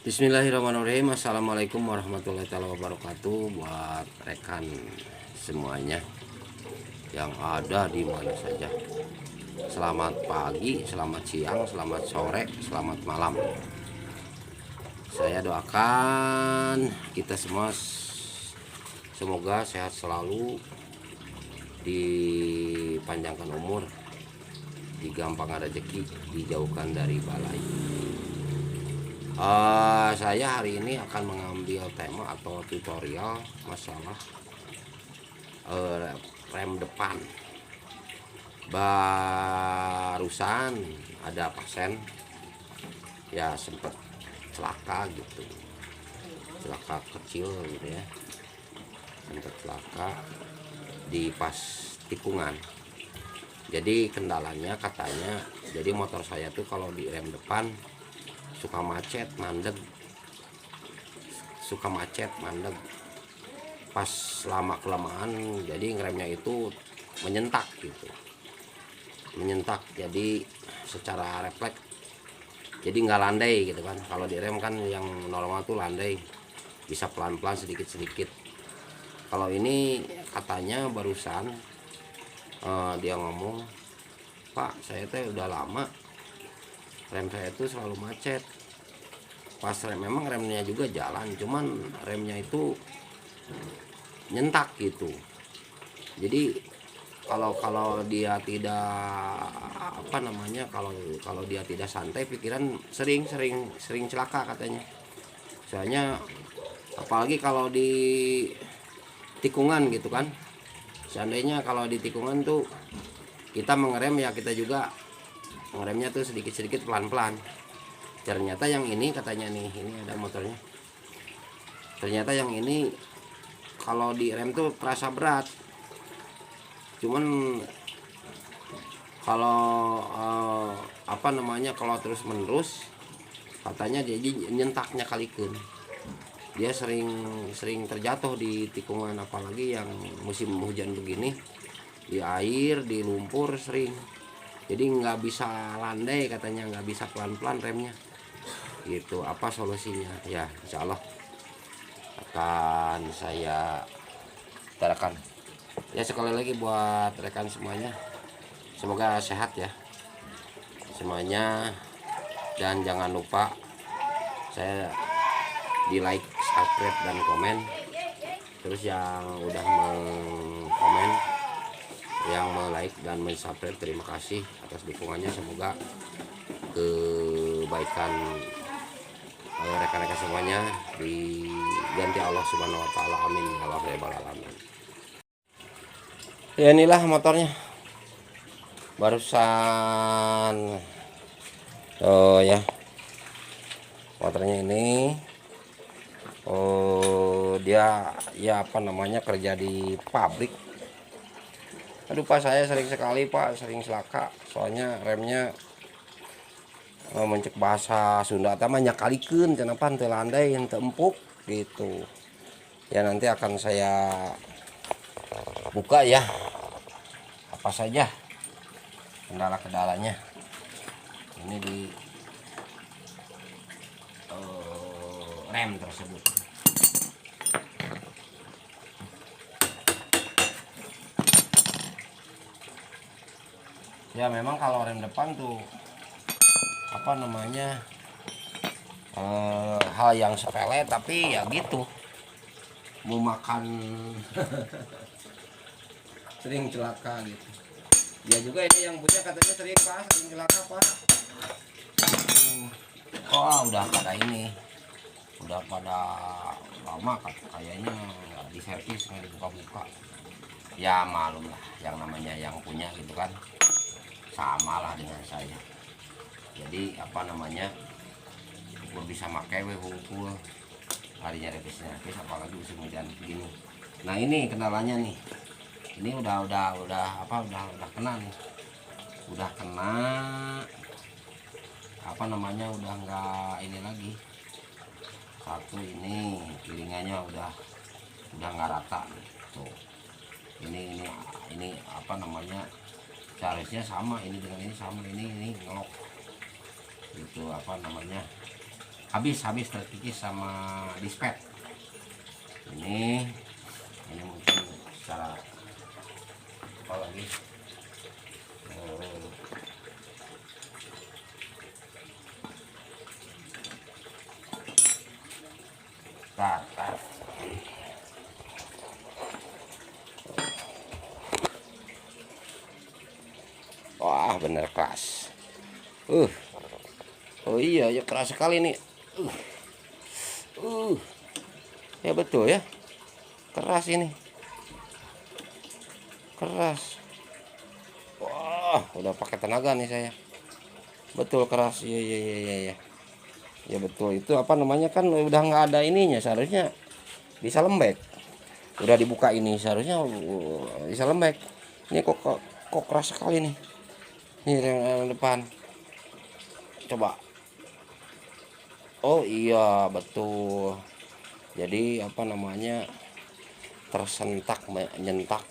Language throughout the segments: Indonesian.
Bismillahirrahmanirrahim. Assalamualaikum warahmatullahi wabarakatuh. Buat rekan semuanya yang ada di mana saja, selamat pagi, selamat siang, selamat sore, selamat malam. Saya doakan kita semua semoga sehat selalu, dipanjangkan umur, digampangkan rezeki, dijauhkan dari balai. Saya hari ini akan mengambil tema atau tutorial masalah rem depan. Barusan ada pasien ya sempat celaka gitu, celaka kecil gitu ya, sempat celaka di pas tikungan. Jadi kendalanya katanya, jadi motor saya tuh kalau di rem depan suka macet mandeg, pas lama kelamaan jadi ngeremnya itu menyentak gitu, jadi secara refleks jadi nggak landai gitu kan. Kalau di rem kan yang normal tuh landai, bisa pelan-pelan sedikit-sedikit. Kalau ini katanya barusan dia ngomong, "Pak, saya teh udah lama rem saya itu selalu macet." Pas rem, memang remnya juga jalan, cuman remnya itu nyentak gitu. Jadi kalau dia tidak kalau dia tidak santai, pikiran sering celaka katanya. Soalnya apalagi kalau di tikungan gitu kan. Seandainya kalau di tikungan tuh kita mengerem ya, kita juga ngeremnya tuh sedikit-sedikit pelan-pelan. Ternyata yang ini katanya nih, ini ada motornya. Ternyata yang ini kalau di rem tuh terasa berat. Cuman kalau kalau terus menerus katanya jadi nyentaknya kalikan. Dia sering terjatuh di tikungan, apalagi yang musim hujan begini, di air, di lumpur sering. Jadi nggak bisa landai katanya, nggak bisa pelan-pelan remnya gitu. Apa solusinya ya, insya Allah akan saya utarakan ya. Sekali lagi buat rekan semuanya, semoga sehat ya semuanya, dan jangan lupa saya di like, subscribe, dan komen. Terus yang udah mengkomen, yang like dan subscribe, terima kasih atas dukungannya. Semoga kebaikan rekan-rekan semuanya diganti Allah Subhanahu wa taala, amin ya rabbal alamin. Ya, inilah motornya barusan. Ya motornya ini dia ya kerja di pabrik. Aduh Pak, saya sering sekali Pak, sering celaka, soalnya remnya mencek bahasa Sunda tamanya kalikeun kenapa teu landai teu empuk gitu ya. Nanti akan saya buka ya apa saja kendala-kendalanya ini di rem tersebut. Ya memang kalau rem depan tuh hal yang sepele, tapi ya gitu, mau makan sering celaka gitu. Dia juga ini yang punya katanya sering celaka Pak. Udah pada ini, udah pada lama kayaknya nggak diservis, nggak dibuka-buka. Ya malum lah, yang namanya yang punya gitu kan, sama lah dengan saya. Jadi gue bisa pakai hukul harinya revisnya, apalagi musim hujan begini. Nah ini kendalanya nih, ini udah kena nih, udah nggak ini lagi. Satu ini piringannya udah nggak rata nih. Tuh ini seharusnya sama, ini dengan ini sama, ini ngelok gitu habis terkikis sama dispet. Ini mungkin secara apa lagi, tar. Wah bener keras. Oh iya ya, keras sekali nih. Ya betul ya, keras ini, keras. Wah udah pakai tenaga nih saya. Betul keras. Iya ya betul. Itu apa namanya, kan udah nggak ada ininya, seharusnya bisa lembek. Udah dibuka ini seharusnya bisa lembek. Ini kok keras sekali nih. Ini yang depan. Coba. Oh iya betul. Jadi apa namanya, tersentak nyentak.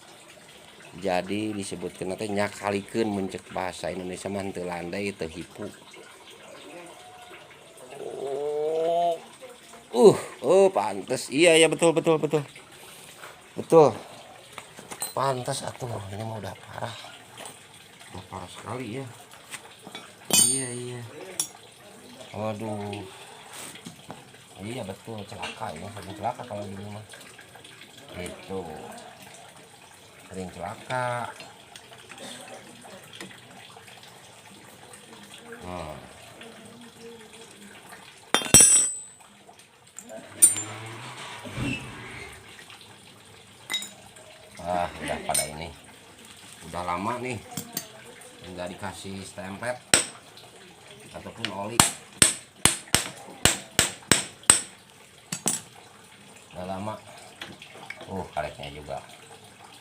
Jadi disebutkan nanti nyakalikeun mencek bahasa Indonesia mah teu landai teu hipu. Pantes. Iya ya betul. Pantes atuh, ini mah udah parah. Udah parah sekali ya. Iya. Waduh. Iya betul, celaka ya, sering celaka kalau di rumah. Itu sering celaka. Udah pada ini, udah lama nih nggak dikasih stempet ataupun oli. Udah lama. Karetnya juga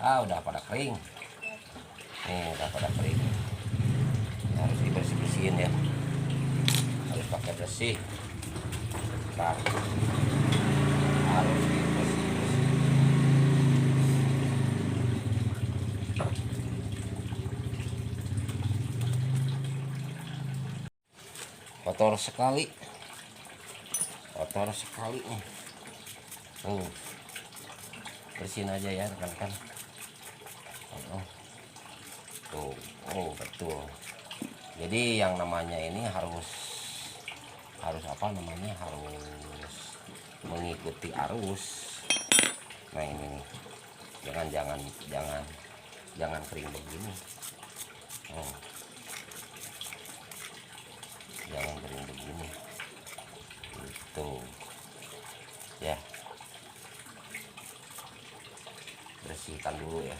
udah pada kering nih, udah pada kering. Harus dibersihin ya, harus pakai bersih. Harus dibersih. Kotor sekali nih. Bersihin aja ya rekan-rekan. Betul. Jadi yang namanya ini harus apa namanya, harus mengikuti arus. Nah ini nih, jangan kering begini. Jangan kering begini. Itu ya, bersihkan dulu ya.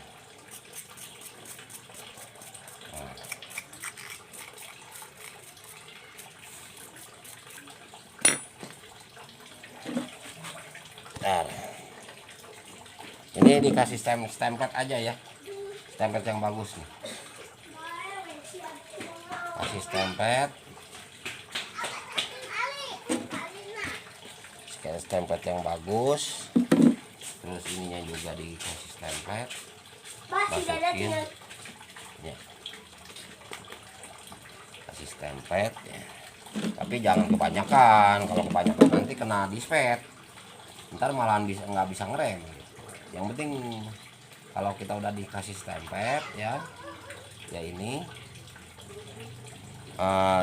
Ini dikasih stempet aja ya, stempet yang bagus nih. Kasih stempet yang bagus. Terus ininya juga dikasih stempet, masukin ya, kasih stempet ya. Tapi jangan kebanyakan, kalau kebanyakan nanti kena dispet, ntar malahan nggak bisa ngerem. Yang penting kalau kita udah dikasih stempet ya ini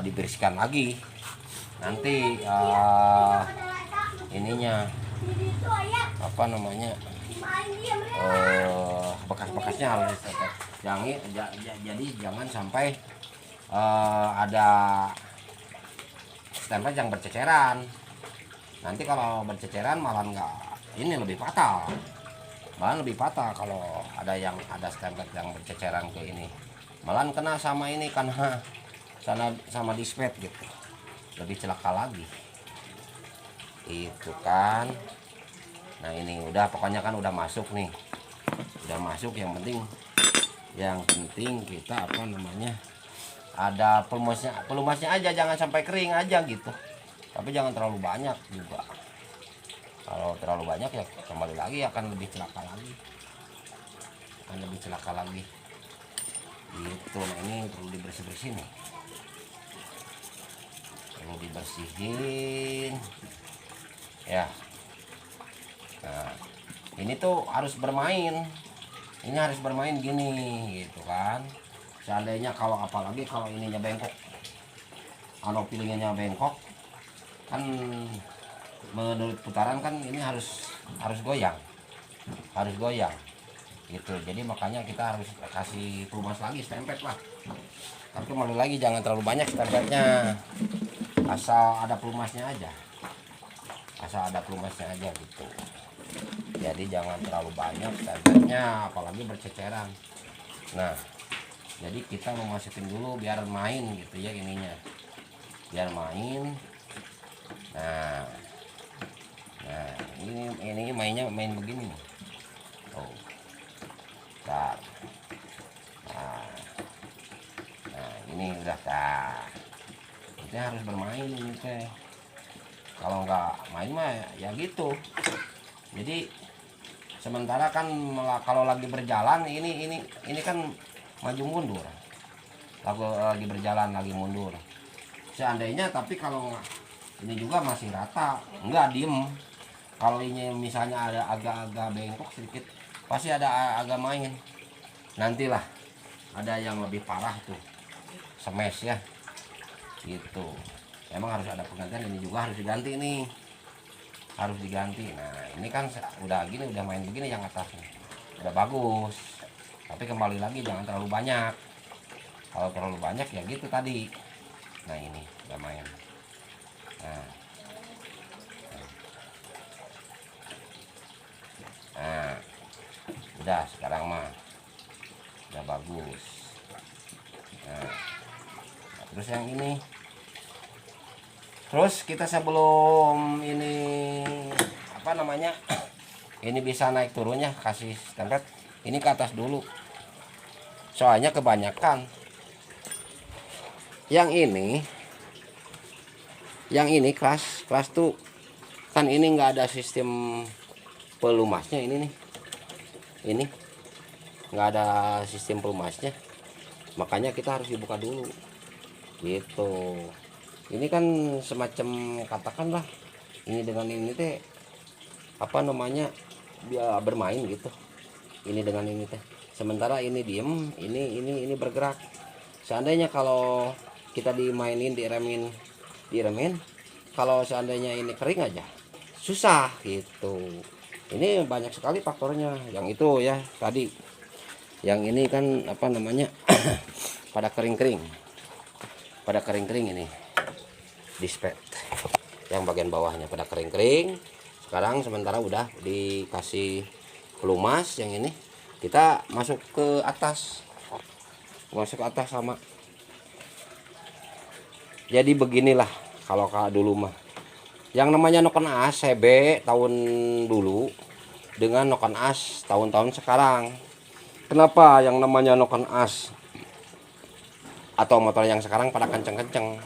dibersihkan lagi. Nanti ininya apa namanya, bekas-bekasnya harus disetek. Jadi jangan sampai ada stempel yang berceceran. Nanti kalau berceceran malah nggak, ini lebih fatal. Kalau ada stempel yang berceceran ke ini, malah kena sama ini, karena sama dispet gitu, lebih celaka lagi itu kan. Nah ini udah, pokoknya kan udah masuk nih, yang penting kita apa namanya, ada pelumasnya aja, jangan sampai kering aja gitu. Tapi jangan terlalu banyak juga. Kalau terlalu banyak ya kembali lagi akan lebih celaka lagi. Gitu. Nah ini perlu dibersihin nih, perlu dibersihin. ya. Nah, ini tuh harus bermain, ini harus bermain gini gitu kan. Seandainya kalau apalagi kalau ininya bengkok, pilingnya bengkok kan, menurut putaran kan ini harus goyang, gitu. Jadi makanya kita harus kasih pelumas lagi, stempet lah. Tapi kembali lagi jangan terlalu banyak stempetnya, asal ada pelumasnya aja, gitu. Jadi jangan terlalu banyak stempetnya, apalagi berceceran. Nah, jadi kita memasukin dulu biar main gitu ya, ininya biar main. Nah, ini mainnya main begini. Oh, nah, ini udah tak. Kita harus bermain ini teh. Kalau nggak main mah ya gitu. Jadi sementara kan kalau lagi berjalan ini kan maju mundur. Lagi berjalan lagi mundur. Seandainya, tapi kalau ini juga masih rata, nggak diem. Kalau ini misalnya ada agak-agak bengkok sedikit, pasti ada agak main. Nantilah ada yang lebih parah tuh, smash ya, gitu. Emang harus ada penggantian, ini juga harus diganti nih, harus diganti. Nah ini kan udah gini, udah main begini, yang atasnya udah bagus. Tapi kembali lagi jangan terlalu banyak. Kalau terlalu banyak ya gitu tadi. Nah ini udah main. Nah, udah sekarang mah udah bagus. Nah, terus yang ini, terus kita sebelum ini apa namanya, ini bisa naik turunnya, kasih stempet ini ke atas dulu. Soalnya kebanyakan yang ini keras tuh kan, ini nggak ada sistem pelumasnya. Ini nih, ini nggak ada sistem pelumasnya, makanya kita harus dibuka dulu gitu. Ini kan semacam, katakanlah ini dengan ini teh apa namanya, biar bermain gitu. Ini dengan ini teh, sementara ini diem, ini bergerak. Seandainya kalau kita dimainin, diremin, kalau seandainya ini kering aja susah gitu. Ini banyak sekali faktornya. Yang itu ya tadi, yang ini kan apa namanya pada kering-kering ini dispet, yang bagian bawahnya pada kering-kering. Sekarang sementara udah dikasih pelumas, yang ini kita masuk ke atas sama. Jadi beginilah kalau dulu mah, yang namanya noken as CB tahun dulu dengan noken as tahun-tahun sekarang. Kenapa yang namanya noken as atau motor yang sekarang pada kenceng-kenceng?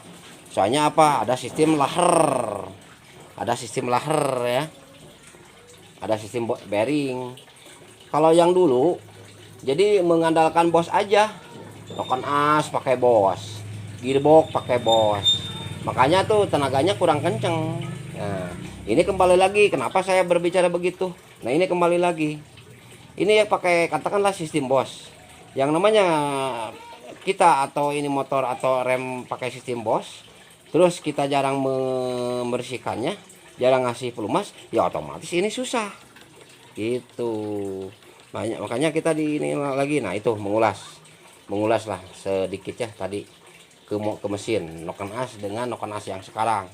Soalnya apa? Ada sistem laher, ya, ada sistem bearing. Kalau yang dulu jadi mengandalkan bos aja, noken as pakai bos, gearbox pakai bos, makanya tuh tenaganya kurang kenceng. Nah ini kembali lagi, kenapa saya berbicara begitu. Nah ini kembali lagi, ini ya pakai, katakanlah sistem bos. Yang namanya kita atau ini motor atau rem pakai sistem bos, terus kita jarang membersihkannya, jarang ngasih pelumas, ya otomatis ini susah gitu. Banyak, makanya kita di ini lagi. Nah itu mengulas lah sedikit ya tadi ke mesin noken as dengan noken as yang sekarang.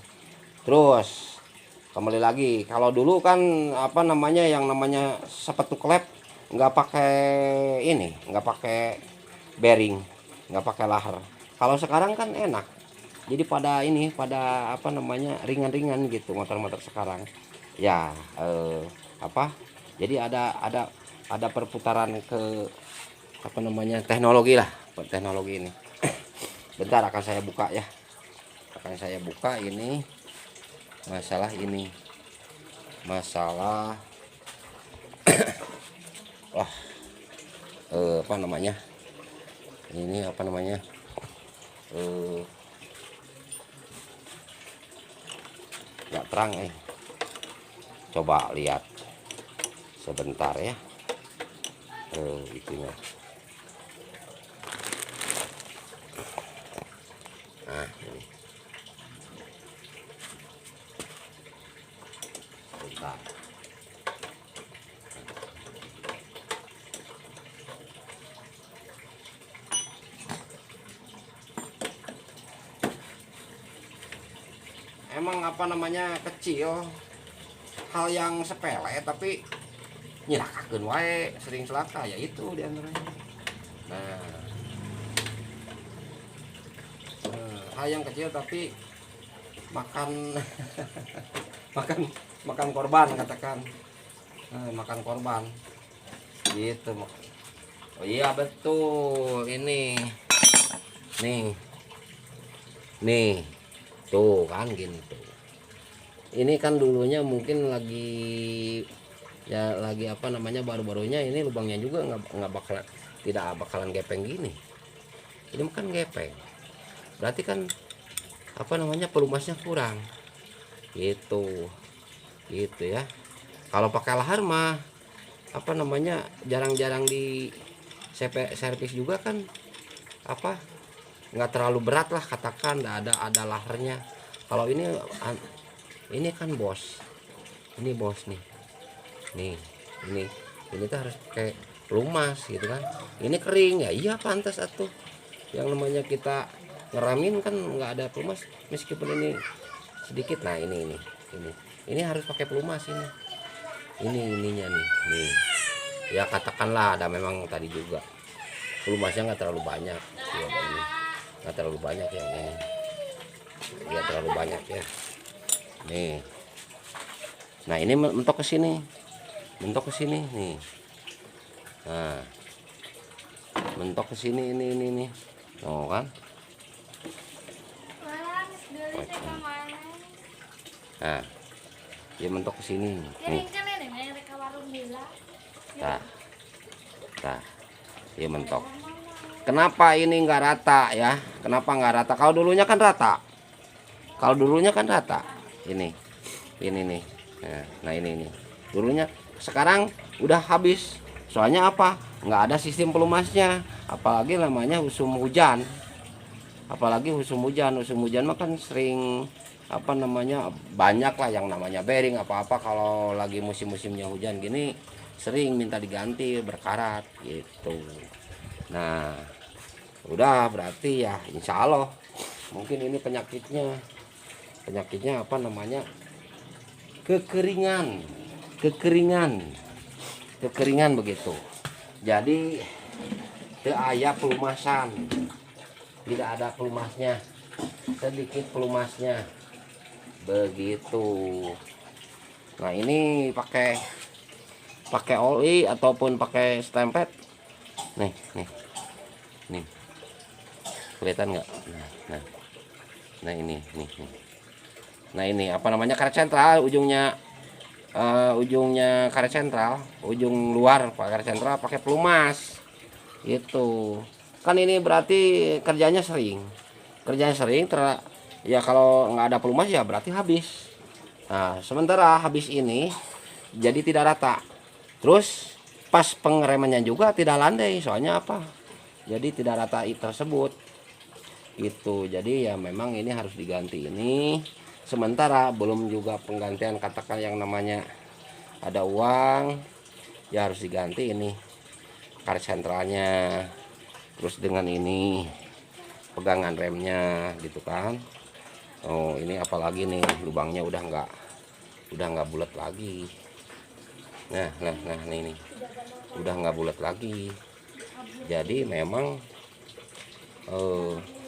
Terus kembali lagi, kalau dulu kan apa namanya, yang namanya sepetu klep nggak pakai ini, nggak pakai bearing, nggak pakai laher. Kalau sekarang kan enak, jadi pada ini, pada apa namanya, ringan-ringan gitu motor-motor sekarang ya. Jadi ada perputaran ke apa namanya, teknologi lah, teknologi ini. Bentar akan saya buka ya, ini masalah wah, apa namanya, ini apa namanya, nggak terang Coba lihat sebentar ya. Itunya. Nah, ini. Bentar. Emang apa namanya kecil, hal yang sepele tapi nyilakakeun wae, sering celaka ya itu diantaranya. Nah, hal yang kecil tapi makan makan korban katakan. Makan korban gitu. Oh iya betul, ini nih tuh kan gini tuh. Ini kan dulunya mungkin lagi apa namanya baru-barunya ini lubangnya juga nggak bakalan, tidak bakalan gepeng gini. Ini kan gepeng, berarti kan apa namanya pelumasnya kurang gitu ya. Kalau pakai lahar mah apa namanya jarang-jarang di servis juga kan, apa nggak terlalu berat lah katakan, ada laharnya. Kalau ini kan bos, ini bos nih ini tuh harus pakai pelumas gitu kan. Ini kering ya, iya pantas atuh. Yang namanya kita ngeramin kan nggak ada pelumas meskipun ini sedikit. Nah ini harus pakai pelumas ininya nih ya, katakanlah ada memang tadi juga pelumasnya nggak terlalu banyak ya, ini nggak terlalu banyak yang ini ya, terlalu banyak ya nih. Nah ini mentok ke sini nih. Nah mentok ke sini ini oh kan. Nah dia mentok ke sini nih. Nah dia mentok. Kenapa ini nggak rata ya? Kenapa nggak rata? Kalau dulunya kan rata. Ini nih. Nah ini dulunya. Sekarang udah habis. Soalnya apa? Nggak ada sistem pelumasnya. Apalagi namanya musim hujan. Musim hujan mah kan sering apa namanya banyak lah yang namanya bearing apa-apa. Kalau lagi musim-musimnya hujan gini sering minta diganti, berkarat gitu. Nah udah berarti ya insya Allah mungkin ini penyakitnya apa namanya kekeringan begitu. Jadi teu aya pelumasan, tidak ada pelumasnya, sedikit pelumasnya begitu. Nah ini pakai oli ataupun pakai stempet nih kelihatan nggak? Nah ini apa namanya karet sentral, ujungnya karet sentral, ujung luar karet sentral pakai pelumas gitu kan. Ini berarti kerjanya sering ya. Kalau nggak ada pelumas ya berarti habis. Nah sementara habis ini jadi tidak rata, terus pas pengeremannya juga tidak landai. Soalnya apa? Jadi tidak rata tersebut itu. Jadi ya memang ini harus diganti ini. Sementara belum juga penggantian, katakan yang namanya ada uang ya harus diganti ini karet sentralnya, terus dengan ini pegangan remnya gitu kan. Oh ini apalagi nih lubangnya udah nggak bulat lagi. Nah ini udah nggak bulat lagi. Jadi memang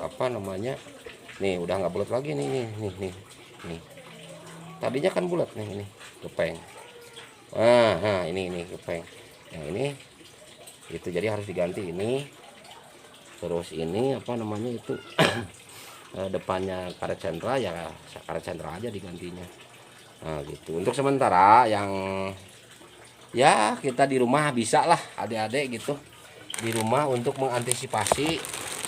apa namanya nih udah nggak bulat lagi nih. Tadinya kan bulat nih, ini gepeng. Nah ini gepeng. Yang ini itu jadi harus diganti ini. Terus ini apa namanya itu depannya karet sentral ya, karet sentral aja digantinya. Nah gitu. Untuk sementara yang ya kita di rumah bisa lah adik-adik gitu di rumah untuk mengantisipasi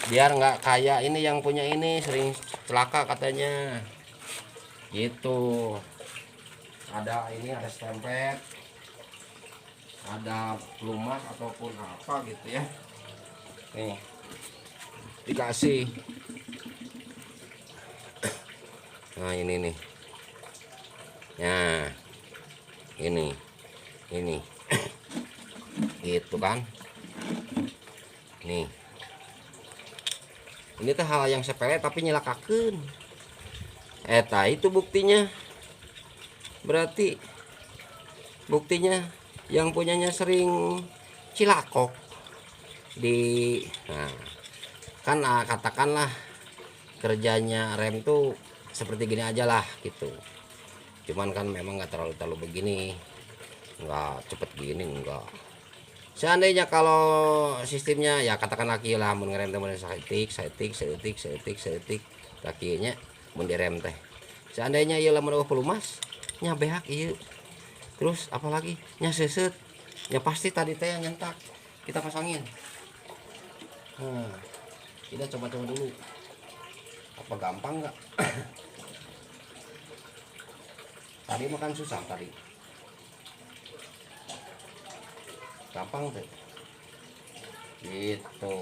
biar nggak kayak ini yang punya ini sering celaka katanya gitu. ada ini, ada stempet, ada pelumas ataupun apa gitu ya. Nih dikasih. Nah ini nih, nah ini gitu kan. Nih ini tuh hal yang sepele tapi nyelakakeun. Eta itu buktinya. Berarti buktinya yang punyanya sering cilakok di, nah, kan katakanlah kerjanya rem tuh seperti gini aja lah gitu. Cuman kan memang nggak terlalu begini, nggak cepet gini, enggak. Seandainya kalau sistemnya ya katakan laki lah mun ngerem teh seetik lakinya mun direm teh. Seandainya ieu lamun pelumas nya behak ieu. Terus apalagi nya seuseut. Ya pasti tadi teh yang nyentak. Kita pasangin. Kita coba-coba dulu. Apa gampang nggak? Tadi makan susah tadi. Gampang tuh. Gitu.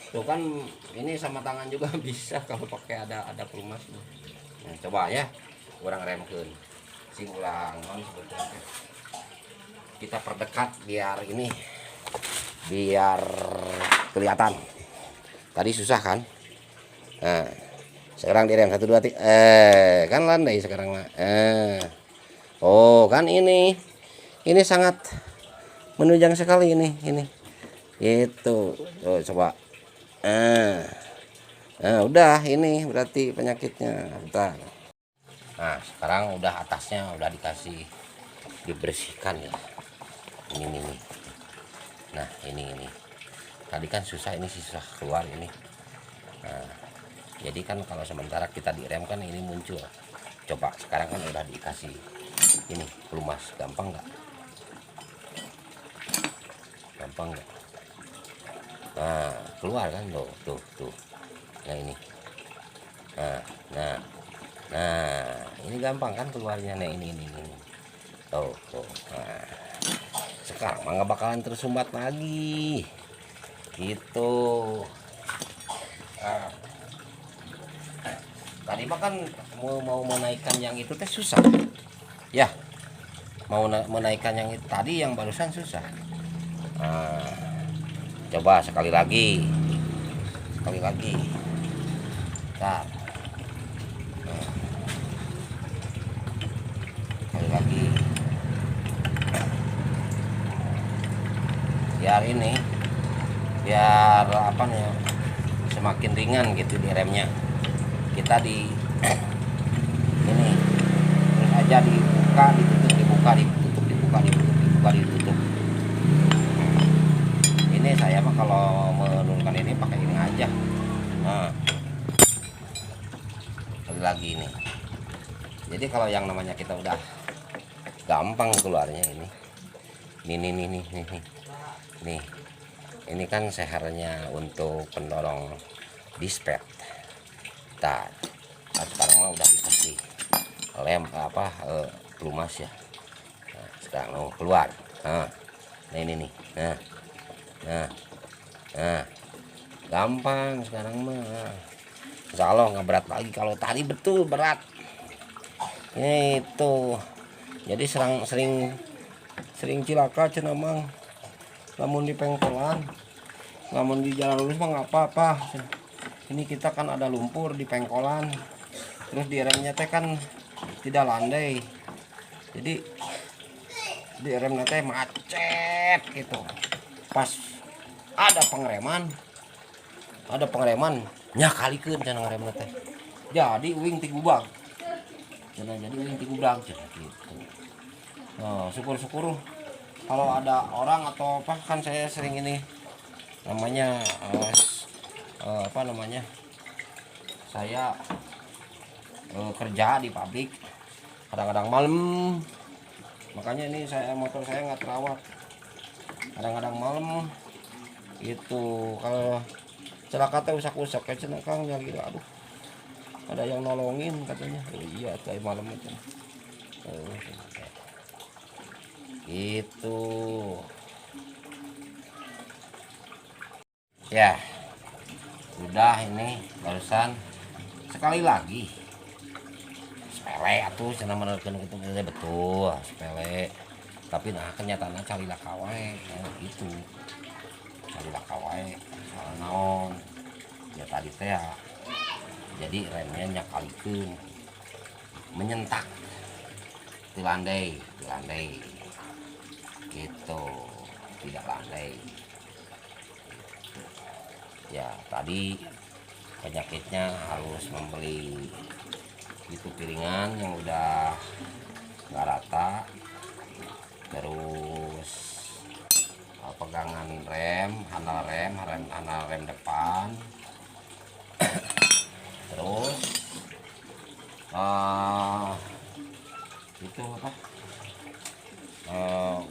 Tuh kan ini sama tangan juga bisa kalau pakai ada pelumas. Nah, coba ya. Kurang remkeun. Sing ulang sebetulnya. Kita perdekat biar ini biar kelihatan. Tadi susah kan? Nah, sekarang direm 1 2 3. Kan landai sekarang mah. Oh, kan ini sangat menunjang sekali ini. Itu. Tuh, coba. Udah ini berarti penyakitnya. Bentar. Nah, sekarang udah atasnya udah dikasih dibersihkan ya. Ini. Nah, ini. Tadi kan susah, ini susah keluar ini. Nah, jadi kan kalau sementara kita direm kan ini muncul. Coba sekarang kan udah dikasih ini pelumas, gampang nggak? Gampang nggak? Nah, keluar kan tuh. Nah ini. Nah, ini gampang kan keluarnya. Nah ini. Tuh. Nah, sekarang mah nggak bakalan tersumbat lagi. Gitu. Nah, tadi mah kan mau menaikkan yang itu teh susah. Ya, mau menaikkan yang itu tadi yang barusan susah. Nah, coba sekali lagi. Nah, sekali lagi. Biar apa nih, semakin ringan gitu di remnya. Kita di ini terus aja ditutup. Ini saya mah kalau menurunkan ini pakai ini aja. Nah, lagi ini. Jadi kalau yang namanya kita udah gampang keluarnya ini. Nih. Ini kan sehernya untuk pendorong dispet. Sekarang mah udah dikasih lem pelumas ya. Nah, sekarang mau keluar. Nah ini nih. Nah, gampang sekarang mah. Insya Allah nggak berat lagi. Kalau tadi betul berat. Itu. Jadi sering cilaka cenah mang. Namun di pengkolan, namun di jalan lurus mah nggak apa-apa. Ini kita kan ada lumpur di pengkolan, terus di remnya teh kan tidak landai, jadi di remnya teh macet gitu. Pas ada nyakalikeun cenah remnya teh. Jadi uing ti gubag. Gitu. Nah, syukur-syukur kalau ada orang atau apa kan saya sering ini namanya saya kerja di pabrik kadang-kadang malam, makanya ini motor saya nggak terawat, kadang-kadang malam itu kalau celaka teh usak-usak kayak cenah Kang ya gitu. ada yang nolongin katanya. Iya kayak malam itu. Itu ya udah, ini barusan sekali lagi sepele atuh cenah menerkeun gitu betul sepele, tapi nah kenyataannya carilah kawe gitu, carilah kawe soal naon ya tadi teh ya, jadi remnya nyakalikeun menyentak dilandai gitu, tidak landai ya. Tadi penyakitnya harus membeli itu piringan yang udah nggak rata, terus pegangan rem, handle rem depan, terus itu apa,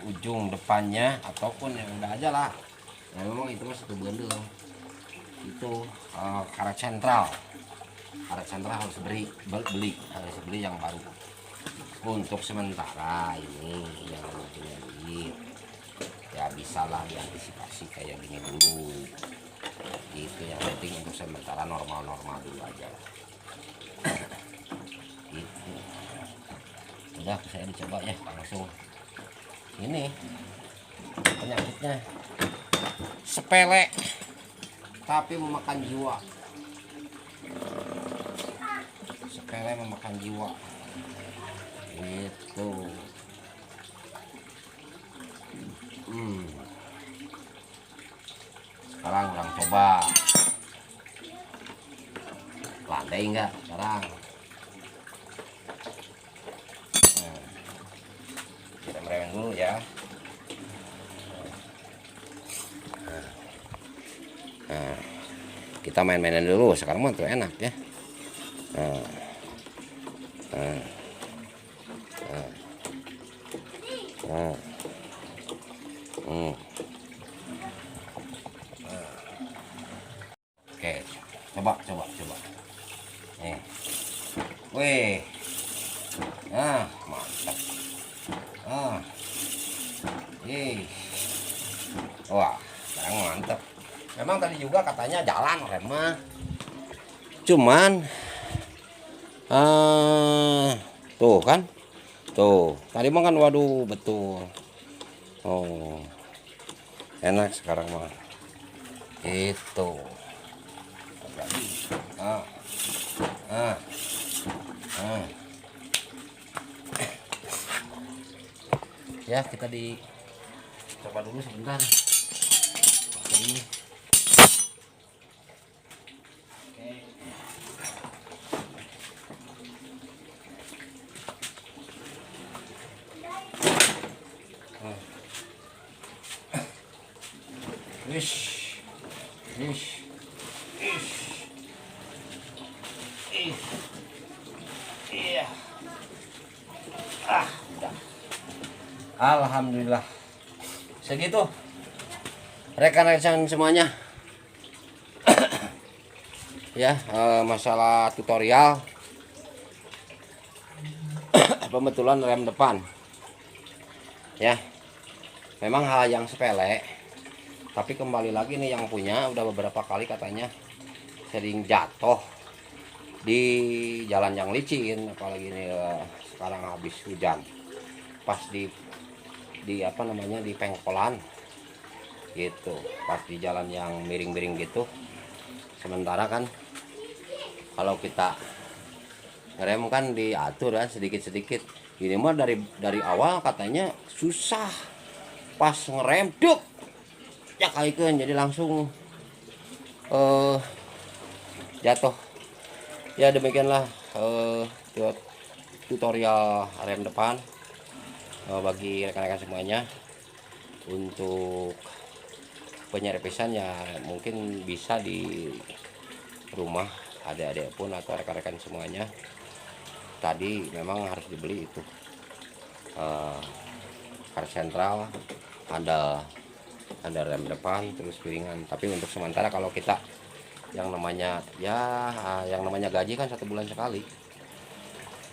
ujung depannya ataupun yang udah aja lah ya, memang itu mah satu bundel itu. Karet sentral harus harus beli yang baru untuk sementara ini yang punya duit ya, bisalah diantisipasi kayak gini dulu itu yang penting. Untuk sementara normal dulu aja itu udah. Saya dicoba ya langsung. Ini penyakitnya sepele tapi memakan jiwa, sepele memakan jiwa itu. Sekarang orang coba landai enggak sekarang. Kita merem dulu ya. Kita main-mainan dulu sekarang mah tuh enak ya. Oke, coba. Nih, wih, mantap. Wah, sekarang mantap. Memang tadi juga katanya jalan remnya, cuman tuh kan, tuh tadi mah kan waduh betul. Oh, enak sekarang mah itu. Ya kita coba dulu sebentar. Ini. Iya. Udah. Alhamdulillah. Segitu. Rekan-rekan semuanya. Ya, masalah tutorial pembetulan rem depan. Ya. Memang hal yang sepele. Tapi kembali lagi nih yang punya udah beberapa kali katanya sering jatuh di jalan yang licin, apalagi ini sekarang habis hujan, pas di apa namanya di pengkolan gitu, pas di jalan yang miring-miring gitu. Sementara kan kalau kita ngerem kan diatur kan sedikit-sedikit. Ini mah dari awal katanya susah, pas ngerem duk ya kayak jadi langsung jatuh. Ya demikianlah tutorial rem depan bagi rekan-rekan semuanya. Untuk penyervisan ya mungkin bisa di rumah adik-adik pun atau rekan-rekan semuanya. Tadi memang harus dibeli itu karet sentral, ada rem depan, terus piringan. Tapi untuk sementara kalau kita yang namanya yang namanya gaji kan 1 bulan sekali.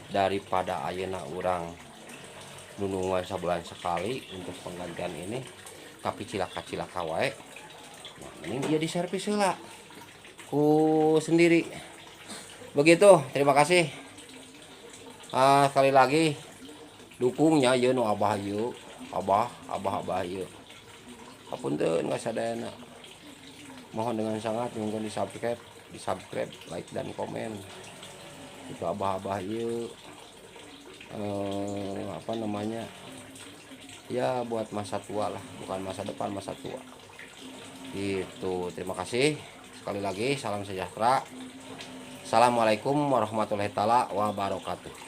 Daripada ayeuna urang nunungan sebulan sekali untuk penggantian ini tapi cilaka-cilaka wae, nah, mending dia diservis heula ku sendiri. Begitu, terima kasih. Sekali lagi dukungnya ya nu abah yuk, abah yuk. Hapunten ngasadayana. Mohon dengan sangat mungkin di subscribe, like dan komen. Itu abah yuk. Apa namanya? Ya buat masa tua lah, bukan masa depan, masa tua. Gitu. Terima kasih. Sekali lagi salam sejahtera. Assalamualaikum warahmatullahi taala wabarakatuh.